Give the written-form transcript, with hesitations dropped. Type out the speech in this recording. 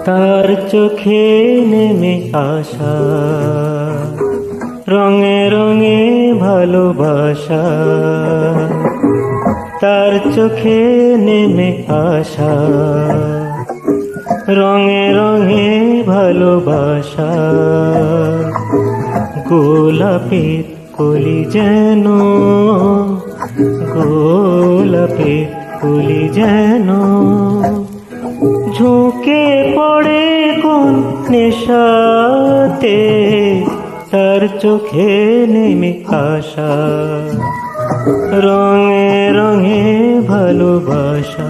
তার চোখে নেমে আসা রঙে রঙে ভালোবাসা, তার চোখে নেমে আসা রঙে রঙে ভালোবাসা। গোলাপের কলি যেন, গোলাপের কলি যেন ঝুঁকে পড়ে কোন নেশাতে, তার চোখে নেমে আসা রঙে রঙে ভালোবাসা।